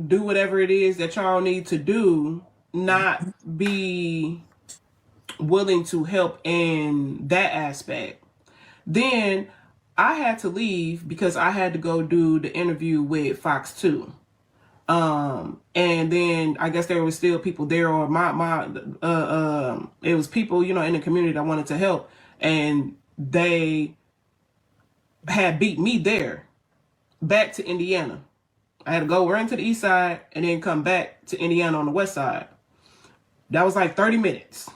do whatever it is that y'all need to do, not be willing to help in that aspect. Then I had to leave because I had to go do the interview with Fox 2. And then I guess there was still people there, or it was people, in the community that wanted to help, and they had beat me there back to Indiana. I had to go run to the east side and then come back to Indiana on the west side. That was like 30 minutes.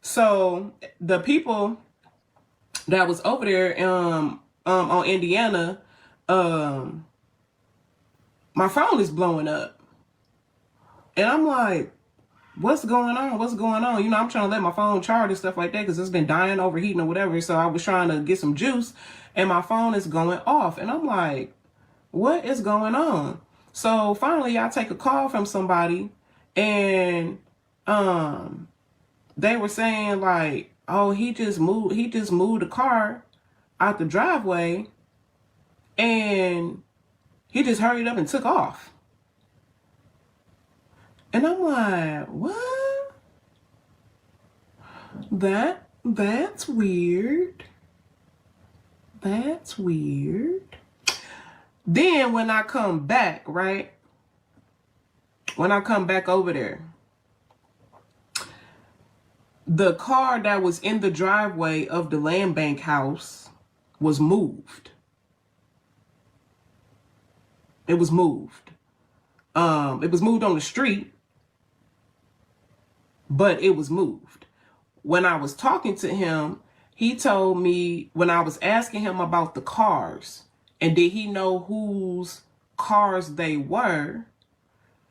So the people that was over there on Indiana, my phone is blowing up. And I'm like, what's going on? What's going on? I'm trying to let my phone charge and stuff like that because it's been dying, overheating or whatever. So I was trying to get some juice and my phone is going off. And I'm like, what is going on? So finally I take a call from somebody and they were saying like, oh, he just moved the car out the driveway and he just hurried up and took off. And I'm like, what? That's weird. That's weird. Then when I come back, right? When I come back over there, the car that was in the driveway of the land bank house was moved. It was moved. It was moved on the street, but it was moved. When I was talking to him, he told me, when I was asking him about the cars and did he know whose cars they were,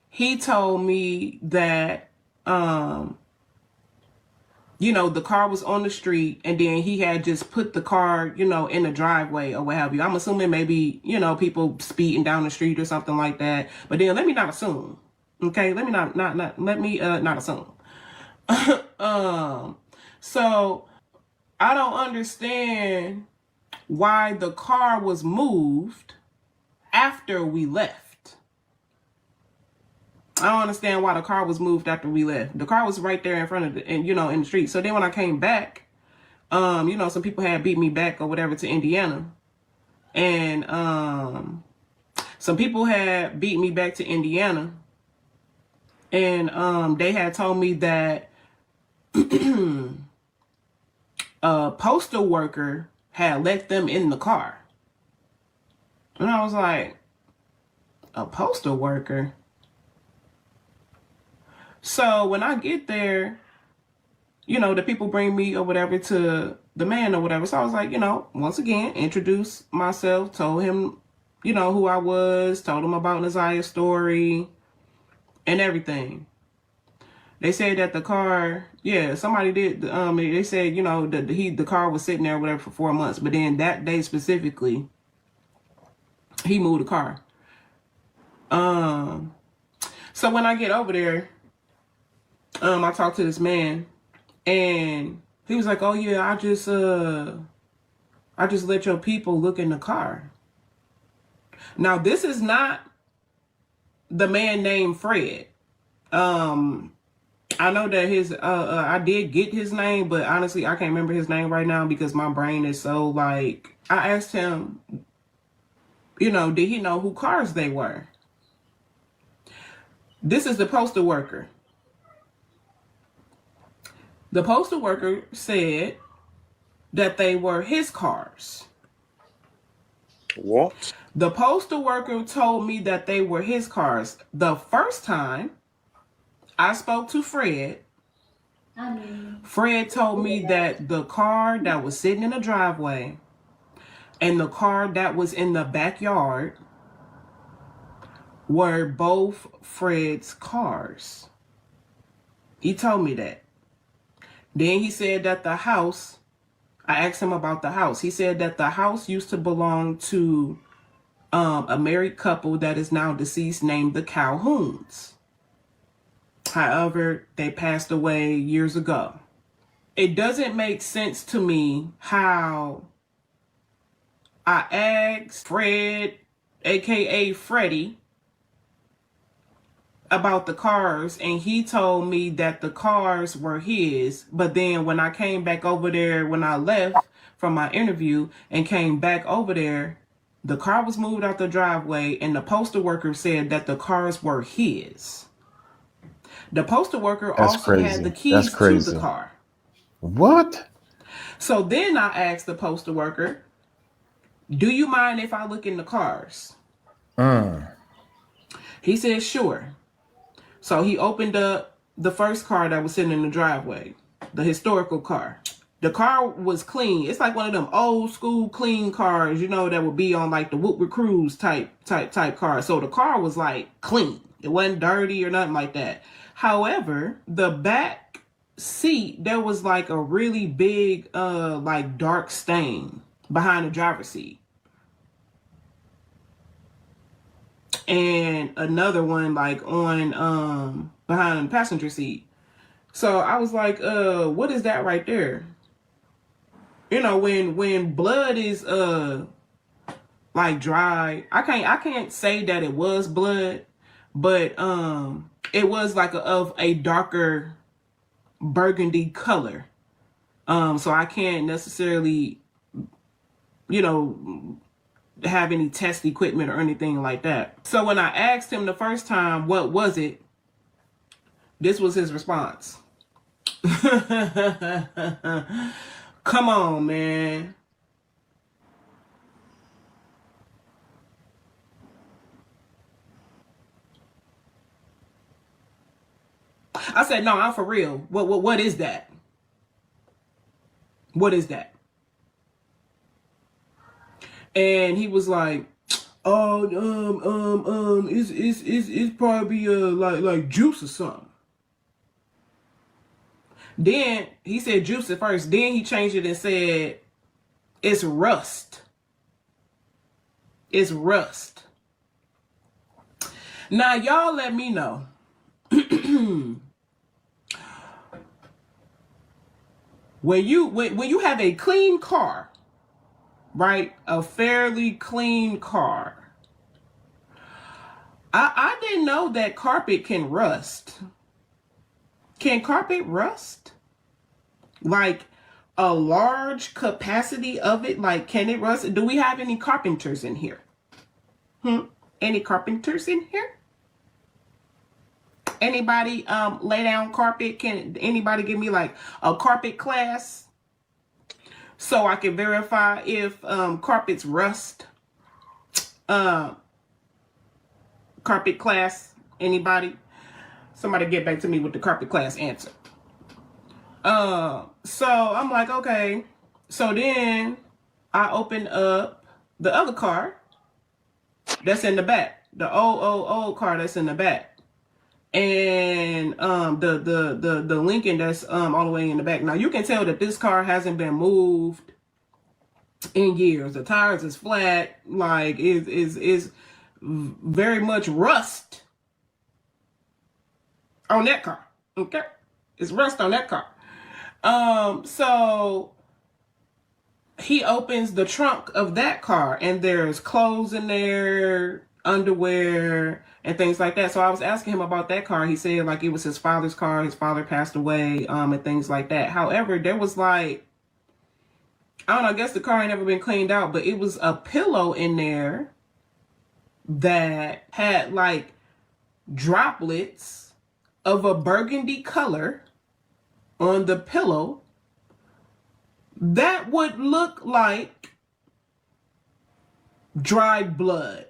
he told me that, the car was on the street and then he had just put the car, in the driveway or what have you. I'm assuming maybe, people speeding down the street or something like that. But then let me not assume. Okay, let me not assume. So I don't understand why the car was moved after we left. I don't understand why the car was moved after we left. The car was right there in front of in the street. So then when I came back, some people had beat me back or whatever to Indiana. And some people had beat me back to Indiana. And they had told me that a postal worker had let them in the car. And I was like, a postal worker? So when I get there, the people bring me or whatever to the man or whatever. So I was like, once again, introduce myself, told him, who I was, told him about Nazia's story and everything. They said that the car, yeah, somebody did. They said, you know, the car was sitting there or whatever for 4 months, but then that day specifically, he moved the car. So when I get over there, I talked to this man, and he was like, "Oh yeah, I just let your people look in the car." Now this is not the man named Fred. I know that I did get his name, but honestly, I can't remember his name right now because my brain is so like, I asked him, you know, did he know who cars they were? This is the postal worker. The postal worker said that they were his cars. What? The postal worker told me that they were his cars. The first time I spoke to Fred, Fred told me that the car that was sitting in the driveway and the car that was in the backyard were both Fred's cars. He told me that. Then he said that the house, I asked him about the house. He said that the house used to belong to a married couple that is now deceased named the Calhouns. However, they passed away years ago. It doesn't make sense to me how I asked Fred, aka Freddie, about the cars, and he told me that the cars were his. But then when I came back over there, when I left from my interview and came back over there, the car was moved out the driveway, and the postal worker said that the cars were his. The postal worker also had the keys to the car. What? So then I asked the postal worker, "Do you mind if I look in the cars?" He said, "Sure." So he opened up the first car that was sitting in the driveway, the historical car. The car was clean. It's like one of them old school clean cars, you know, that would be on like the Woodward Cruise type car. So the car was like clean. It wasn't dirty or nothing like that. However, the back seat, there was like a really big, like dark stain behind the driver's seat. And another one like on behind the passenger seat. So I was like, what is that right there? You know, when blood is like dry, I can't say that it was blood, but it was like of a darker burgundy color. So I can't necessarily, you know, have any test equipment or anything like that. So when I asked him the first time, what was it? This was his response. Come on, man. I said, no, I'm for real. What is that? What is that? And he was like, "Oh, it's probably like juice or something." Then he said juice at first. Then he changed it and said, "It's rust. It's rust." Now y'all let me know. When you have a clean car, right? A fairly clean car. I didn't know that carpet can rust. Can carpet rust? Like a large capacity of it? Like, can it rust? Do we have any carpenters in here? Any carpenters in here? Anybody lay down carpet? Can anybody give me like a carpet class so I can verify if carpets rust? Carpet class, anybody? Somebody get back to me with the carpet class answer. So I'm like, okay. So then I opened up the other car that's in the back, the old car that's in the back. and the Lincoln that's all the way in the back. Now you can tell that this car hasn't been moved in years. The tires is flat, like is very much rust on that car. Okay, it's rust on that car. So he opens the trunk of that car and there's clothes in there, underwear, and things like that. So I was asking him about that car. He said like it was his father's car. His father passed away, and things like that. However, there was like, I don't know, I guess the car ain't never been cleaned out, but it was a pillow in there that had like droplets of a burgundy color on the pillow that would look like dried blood.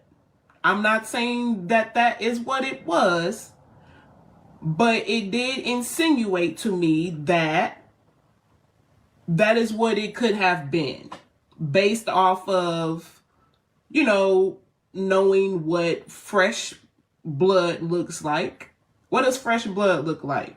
I'm not saying that that is what it was, but it did insinuate to me that that is what it could have been, based off of, you know, knowing what fresh blood looks like. What does fresh blood look like?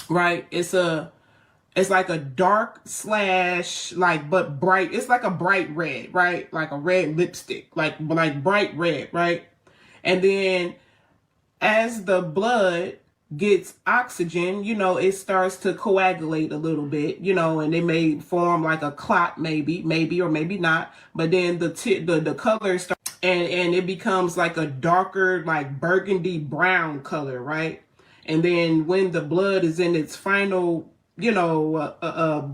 Right? It's like a dark slash, like, but bright. It's like a bright red, right? Like a red lipstick, like bright red, right? And then as the blood gets oxygen, you know, it starts to coagulate a little bit, you know, and it may form like a clot, maybe or maybe not. But then the color starts, and it becomes like a darker, like burgundy brown color, right? And then when the blood is in its final, you know,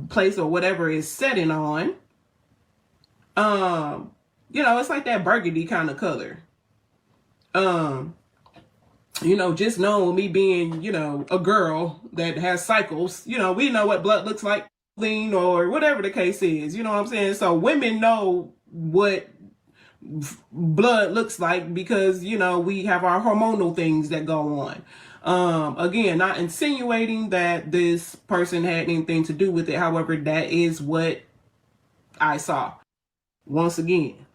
place or whatever is setting on, you know, it's like that burgundy kind of color. You know, just knowing me being, you know, a girl that has cycles, you know, we know what blood looks like, lean or whatever the case is, you know what I'm saying? So women know what blood looks like because, you know, we have our hormonal things that go on. Again, not insinuating that this person had anything to do with it. However, that is what I saw. Once again,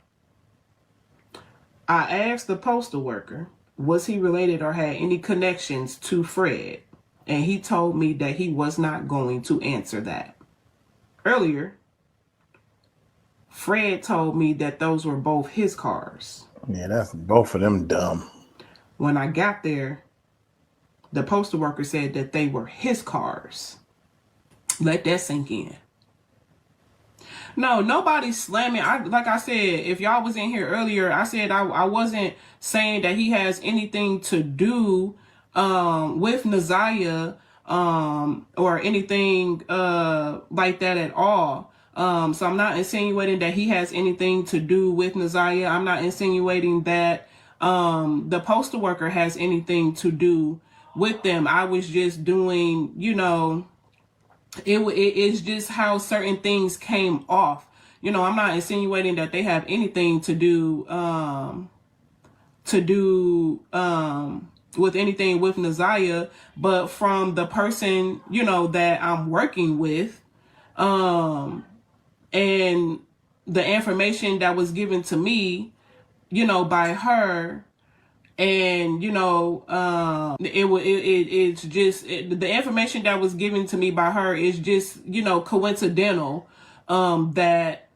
I asked the postal worker, was he related or had any connections to Fred? And he told me that he was not going to answer that. Earlier, Fred told me that those were both his cars. Yeah, that's both of them dumb. When I got there, the postal worker said that they were his cars. Let that sink in. No, nobody's slamming. Like I said, if y'all was in here earlier, I said I wasn't saying that he has anything to do with Naziah or anything like that at all. So I'm not insinuating that he has anything to do with Naziah. I'm not insinuating that the postal worker has anything to do with them. I was just doing, you know, it's just how certain things came off. You know, I'm not insinuating that they have anything to do with anything with Naziah, but from the person, you know, that I'm working with, and the information that was given to me, you know, by her. And, you know, it's just, the information that was given to me by her is just, you know, coincidental, that,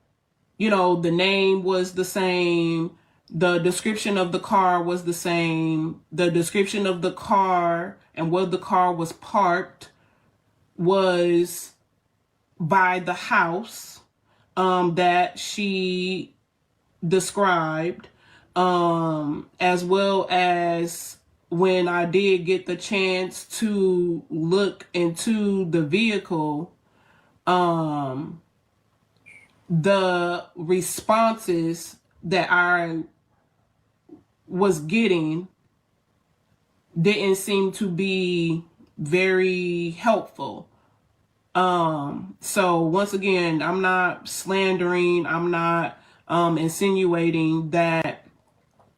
you know, the name was the same. The description of the car was the same. The description of the car and where the car was parked was by the house, that she described. As well as when I did get the chance to look into the vehicle, the responses that I was getting didn't seem to be very helpful. So once again, I'm not slandering, I'm not insinuating that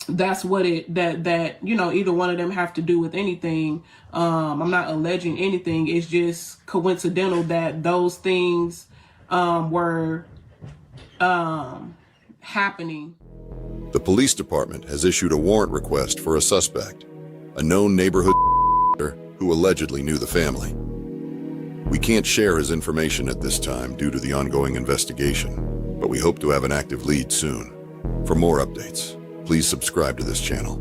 that's what that you know, either one of them have to do with anything. I'm not alleging anything. It's just coincidental that those things were happening. The police department has issued a warrant request for a suspect. a known neighborhood who allegedly knew the family. We can't share his information at this time due to the ongoing investigation, but we hope to have an active lead soon. For more updates, please subscribe to this channel.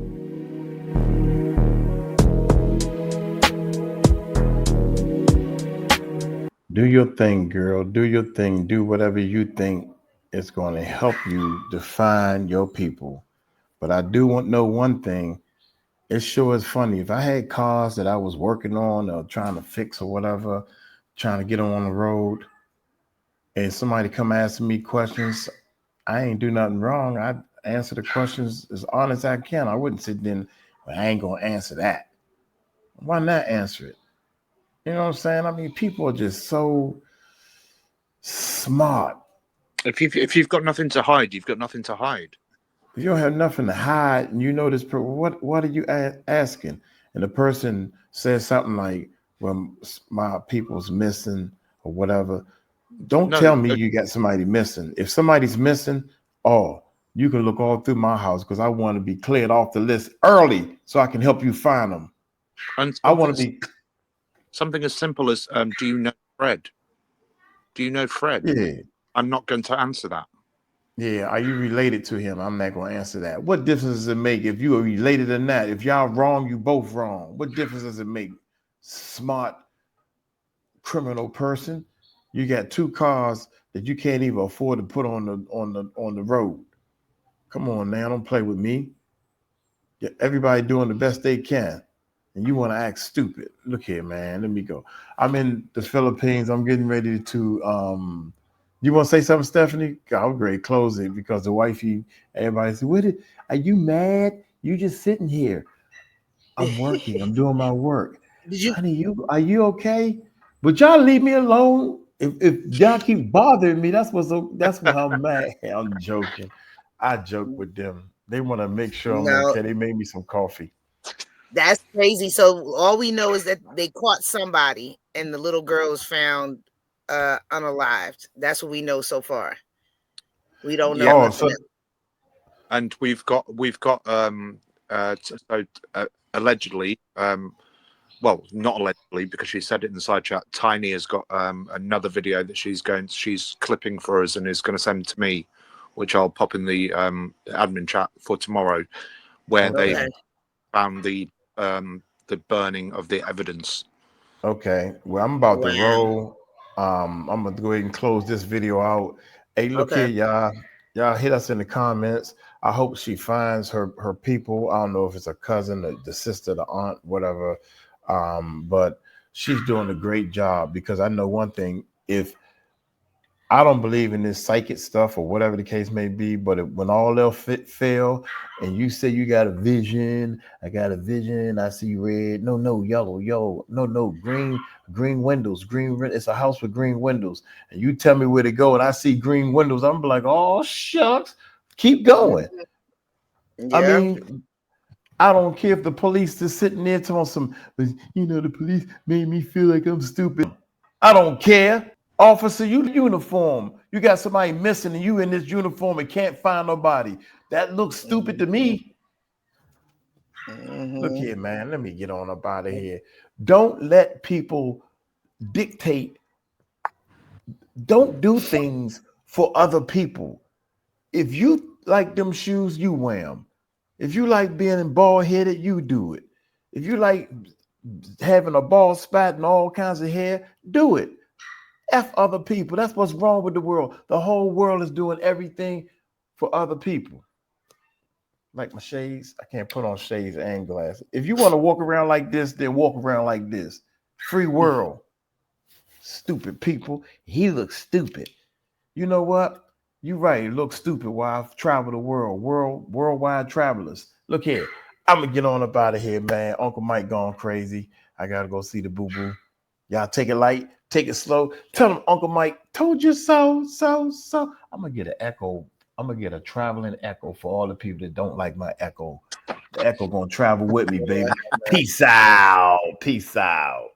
Do your thing, girl. Do your thing. Do whatever you think is going to help you define your people. But I do want to know one thing. It sure is funny. If I had cars that I was working on or trying to fix or whatever, trying to get them on the road, and somebody come asking me questions, I ain't do nothing wrong. I answer the questions as honest as I can. I wouldn't sit there and, well, I ain't going to answer that. Why not answer it? You know what I'm saying? I mean, people are just so smart. If you've got nothing to hide, you've got nothing to hide. If you don't have nothing to hide, and you know this, what are you asking? And the person says something like, "Well, my people's missing" or whatever. Don't tell me you got somebody missing. If somebody's missing, you can look all through my house because I want to be cleared off the list early so I can help you find them. And I want to be something as simple as, do you know Fred? Do you know Fred? Yeah. I'm not going to answer that. Yeah, are you related to him? I'm not going to answer that. What difference does it make if you are related or not? If y'all wrong, you both wrong. What difference does it make? Smart criminal person, you got two cars that you can't even afford to put on the road. Come on, now, don't play with me. Everybody doing the best they can, and you want to act stupid. Look here, man. Let me go. I'm in the Philippines. I'm getting ready to You want to say something, Stephanie? I'm ready to close it because the wifey, everybody said, are you mad? You just sitting here. I'm working. I'm doing my work. Honey, are you okay? Would y'all leave me alone? If y'all keep bothering me, that's what I'm mad. I'm joking. I joke with them. They want to make sure I'm okay. They made me some coffee. That's crazy. So all we know is that they caught somebody and the little girl was found unalived. That's what we know so far. We don't know nothing else. And we've got allegedly, well, not allegedly because she said it in the side chat, Tiny has got another video that she's clipping for us and is going to send to me, which I'll pop in the admin chat for tomorrow, where they found the burning of the evidence. Okay, well, I'm about to roll. I'm gonna go ahead and close this video out. Hey, look here, y'all hit us in the comments. I hope she finds her people. I don't know if it's a cousin, the sister, the aunt, whatever. But she's doing a great job because I know one thing. If I don't believe in this psychic stuff or whatever the case may be, but when all else fail and you say you got a vision, I got a vision, I see red, no, yellow, no, green windows, it's a house with green windows, and you tell me where to go and I see green windows, I'm like, oh, shucks, keep going. Yeah. I mean, I don't care if the police is sitting there telling some, the police made me feel like I'm stupid. I don't care. Officer, you uniform. You got somebody missing and you in this uniform and can't find nobody. That looks stupid to me. Look here, man. Let me get on up out of here. Don't let people dictate. Don't do things for other people. If you like them shoes, you wear them. If you like being bald-headed, you do it. If you like having a bald spot and all kinds of hair, do it. F other people. That's what's wrong with the world. The whole world is doing everything for other people. Like my shades, I can't put on shades and glasses. If you want to walk around like this, then walk around like this. Free world. Stupid people. He looks stupid. You know what? You're right. He looks stupid while I've traveled the world. Worldwide travelers. Look here. I'm going to get on up out of here, man. Uncle Mike gone crazy. I got to go see the boo-boo. Y'all take it light. Take it slow. Tell them Uncle Mike told you so. I'm going to get an echo. I'm going to get a traveling echo for all the people that don't like my echo. The echo going to travel with me, baby. Peace out. Peace out.